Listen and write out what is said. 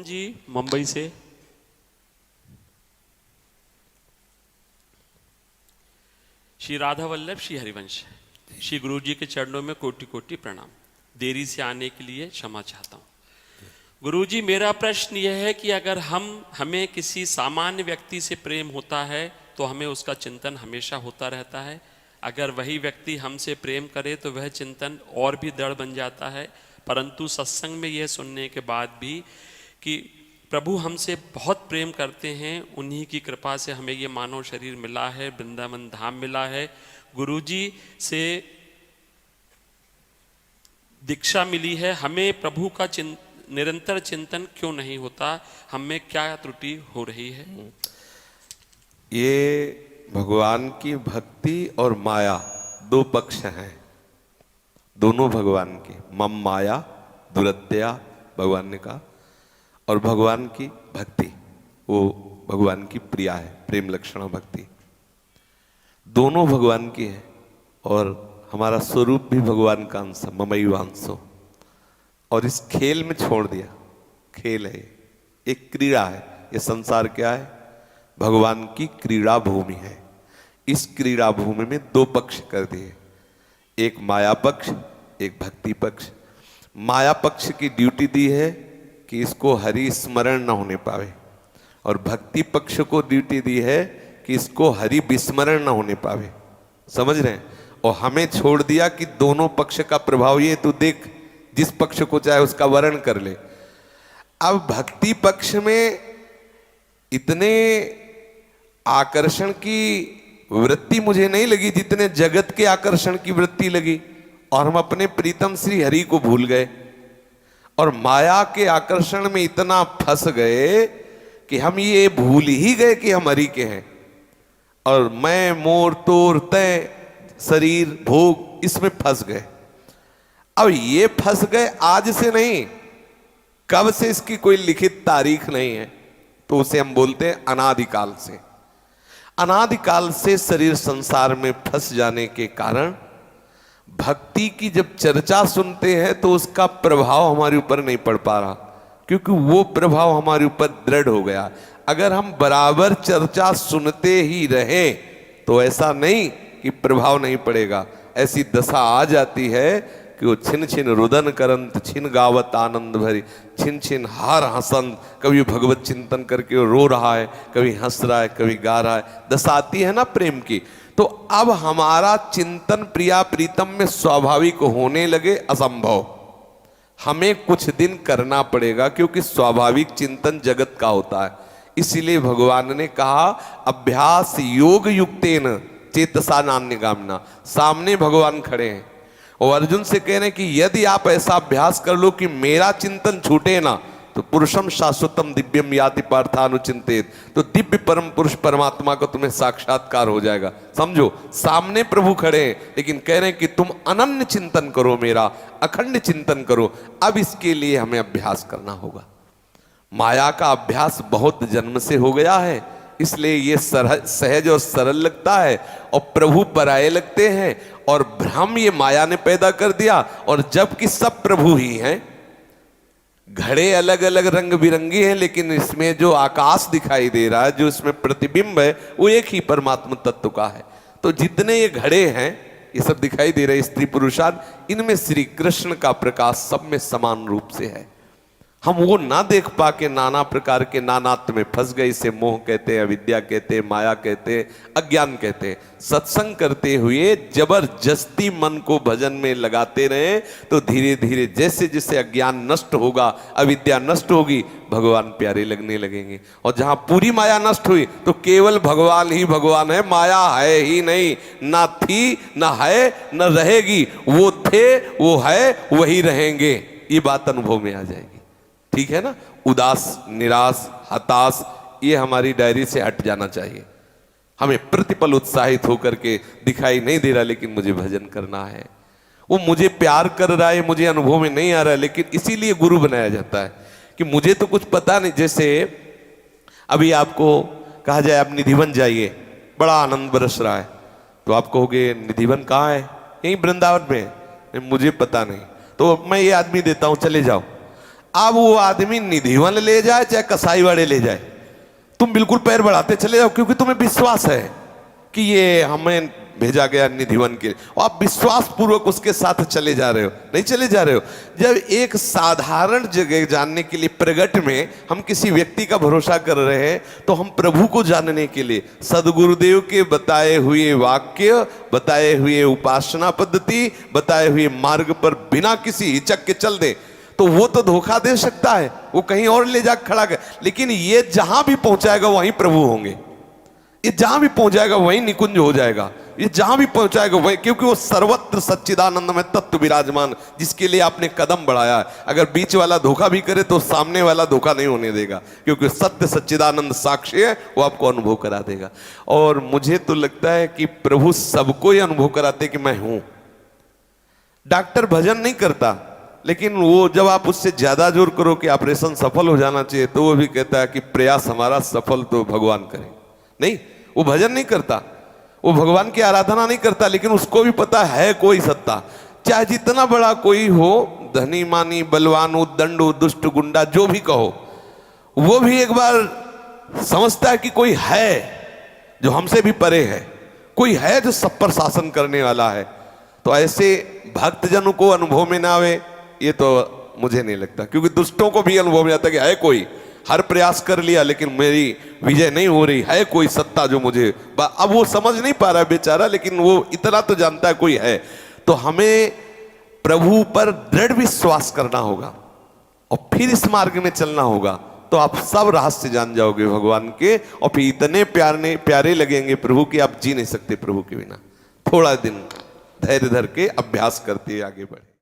जी मुंबई से। श्री राधा वल्लभ श्री हरिवंश, श्री गुरु जी के चरणों में कोटि कोटि प्रणाम। देरी से आने के लिए क्षमा चाहता हूँ। गुरु जी, मेरा प्रश्न यह है कि अगर हमें किसी सामान्य व्यक्ति से प्रेम होता है तो हमें उसका चिंतन हमेशा होता रहता है। अगर वही व्यक्ति हमसे प्रेम करे तो वह चिंतन और भी दृढ़ बन जाता है। परंतु सत्संग में यह सुनने के बाद भी कि प्रभु हमसे बहुत प्रेम करते हैं, उन्हीं की कृपा से हमें ये मानव शरीर मिला है, वृंदावन धाम मिला है, गुरुजी से दीक्षा मिली है, हमें प्रभु का निरंतर चिंतन क्यों नहीं होता? हमें क्या त्रुटि हो रही है? ये भगवान की भक्ति और माया दो पक्ष हैं, दोनों भगवान की। मम माया दुरत्या भगवान ने कहा, और भगवान की भक्ति वो भगवान की प्रिया है, प्रेम लक्षणा भक्ति दोनों भगवान की है। और हमारा स्वरूप भी भगवान का अंश, ममई वांसो। और इस खेल में छोड़ दिया, खेल है, एक क्रीड़ा है। ये संसार क्या है? भगवान की क्रीड़ा भूमि है। इस क्रीड़ा भूमि में दो पक्ष कर दिए, एक माया पक्ष, एक भक्ति पक्ष। माया पक्ष की ड्यूटी दी है कि इसको हरि स्मरण न होने पावे, और भक्ति पक्ष को ड्यूटी दी है कि इसको हरि विस्मरण न होने पावे। समझ रहे हैं? और हमें छोड़ दिया कि दोनों पक्ष का प्रभाव ये, तू देख जिस पक्ष को चाहे उसका वर्ण कर ले। अब भक्ति पक्ष में इतने आकर्षण की वृत्ति मुझे नहीं लगी जितने जगत के आकर्षण की वृत्ति लगी, और हम अपने प्रीतम श्री हरि को भूल गए और माया के आकर्षण में इतना फंस गए कि हम ये भूल ही गए कि हम हरि के हैं। और मैं, मोर, तोर, तय, शरीर, भोग, इसमें फंस गए। अब ये फंस गए आज से नहीं, कब से इसकी कोई लिखित तारीख नहीं है, तो उसे हम बोलते हैं अनादिकाल से। अनादिकाल से शरीर संसार में फंस जाने के कारण भक्ति की जब चर्चा सुनते हैं तो उसका प्रभाव हमारे ऊपर नहीं पड़ पा रहा, क्योंकि वो प्रभाव हमारे ऊपर दृढ़ हो गया। अगर हम बराबर चर्चा सुनते ही रहे तो ऐसा नहीं कि प्रभाव नहीं पड़ेगा। ऐसी दशा आ जाती है कि वो छिन छिन रुदन करंत, छिन गावत आनंद भरी, छिन छिन हार हसंत। कभी भगवत चिंतन करके वो रो रहा है, कभी हंस रहा है, कभी गा रहा है। दशा आती है ना प्रेम की। तो अब हमारा चिंतन प्रिया प्रीतम में स्वाभाविक होने लगे असंभव। हमें कुछ दिन करना पड़ेगा, क्योंकि स्वाभाविक चिंतन जगत का होता है। इसीलिए भगवान ने कहा अभ्यास योग युक्तेन चेतसा नान्यगामिना। सामने भगवान खड़े हैं और अर्जुन से कह रहे हैं कि यदि आप ऐसा अभ्यास कर लो कि मेरा चिंतन छूटे ना, तो पुरुषम शाश्वतम दिव्यम याति पार्थानुचिंतेत, तो दिव्य परम पुरुष परमात्मा को तुम्हें साक्षात्कार हो जाएगा। समझो, सामने प्रभु खड़े हैं लेकिन कह रहे हैं कि तुम अनन्य चिंतन करो, मेरा अखंड चिंतन करो। अब इसके लिए हमें अभ्यास करना होगा। माया का अभ्यास बहुत जन्म से हो गया है, इसलिए ये सहज और सरल लगता है, और प्रभु पराये लगते हैं, और भ्रम ये माया ने पैदा कर दिया। और जबकि सब प्रभु ही हैं, घड़े अलग अलग रंग बिरंगी हैं, लेकिन इसमें जो आकाश दिखाई दे रहा है, जो इसमें प्रतिबिंब है, वो एक ही परमात्मा तत्व का है। तो जितने ये घड़े हैं, ये सब दिखाई दे रहे स्त्री पुरुषार्थ, इनमें श्री कृष्ण का प्रकाश सब में समान रूप से है। हम वो ना देख पा के नाना प्रकार के नानात्व में फंस गए। इसे मोह कहते हैं, अविद्या कहते हैं, माया कहते हैं, अज्ञान कहते हैं। सत्संग करते हुए जबरदस्ती मन को भजन में लगाते रहे तो धीरे धीरे जैसे जैसे अज्ञान नष्ट होगा, अविद्या नष्ट होगी, भगवान प्यारे लगने लगेंगे। और जहां पूरी माया नष्ट हुई तो केवल भगवान ही भगवान है, माया है ही नहीं, ना थी, ना है, ना रहेगी। वो थे, वो है, वही रहेंगे। ये बात अनुभव में आ जाएगी। ठीक है ना? उदास, निराश, हताश, ये हमारी डायरी से हट जाना चाहिए। हमें प्रतिपल उत्साहित होकर के दिखाई नहीं दे रहा, लेकिन मुझे भजन करना है। वो मुझे प्यार कर रहा है, मुझे अनुभव में नहीं आ रहा है, लेकिन इसीलिए गुरु बनाया जाता है कि मुझे तो कुछ पता नहीं। जैसे अभी आपको कहा जाए आप निधिवन जाइए, बड़ा आनंद बरस रहा है, तो आप कहोगे निधिवन कहाँ है? यहीं वृंदावन में। मुझे पता नहीं, तो मैं ये आदमी देता हूं, चले जाओ। अब वो आदमी निधिवन ले जाए चाहे कसाई वाड़े ले जाए, तुम बिल्कुल पैर बढ़ाते चले जाओ, क्योंकि तुम्हें विश्वास है कि ये हमें भेजा गया निधिवन के लिए, और आप विश्वास पूर्वक उसके साथ चले जा रहे हो। नहीं चले जा रहे हो। जब एक साधारण जगह जानने के लिए प्रगट में हम किसी व्यक्ति का भरोसा कर रहे हैं, तो हम प्रभु को जानने के लिए सदगुरुदेव के बताए हुए वाक्य, बताए हुए उपासना पद्धति, बताए हुए मार्ग पर बिना किसी हिचक के चल दे, तो वो तो धोखा दे सकता है, वो कहीं और ले जा खड़ा कर, लेकिन ये जहां भी पहुंचाएगा वहीं प्रभु होंगे। ये जहां भी पहुंचाएगा वहीं निकुंज हो जाएगा। ये जहां भी पहुंचाएगा वही, क्योंकि वो सर्वत्र सच्चिदानंद में तत्व विराजमान, जिसके लिए आपने कदम बढ़ाया है। अगर बीच वाला धोखा भी करे तो सामने वाला धोखा नहीं होने देगा, क्योंकि सत्य सच्चिदानंद साक्षी है, वो आपको अनुभव करा देगा। और मुझे तो लगता है कि प्रभु सबको ही अनुभव कराते कि मैं हूं। डॉक्टर भजन नहीं करता, लेकिन वो जब आप उससे ज्यादा जोर करो कि ऑपरेशन सफल हो जाना चाहिए, तो वो भी कहता है कि प्रयास हमारा सफल तो भगवान करें। नहीं, वो भजन नहीं करता, वो भगवान की आराधना नहीं करता, लेकिन उसको भी पता है कोई सत्ता, चाहे जितना बड़ा कोई हो, धनी मानी बलवान दंडो दुष्ट गुंडा जो भी कहो, वो भी एक बार समझता है कि कोई है जो हमसे भी परे है, कोई है जो सब पर शासन करने वाला है। तो ऐसे भक्तजनों को अनुभव में ना आवे, ये तो मुझे नहीं लगता, क्योंकि दुष्टों को भी अनुभव में आता कि है कोई, हर प्रयास कर लिया लेकिन मेरी विजय नहीं हो रही, है कोई सत्ता जो मुझे, अब वो समझ नहीं पा रहा है बेचारा, लेकिन वो इतना तो जानता है कोई है। तो हमें प्रभु पर दृढ़ विश्वास करना होगा और फिर इस मार्ग में चलना होगा, तो आप सब रहस्य जान जाओगे भगवान के, और फिर इतने प्यारे लगेंगे प्रभु कि आप जी नहीं सकते प्रभु के बिना। थोड़ा दिन धैर्य धर के अभ्यास करते आगे बढ़े।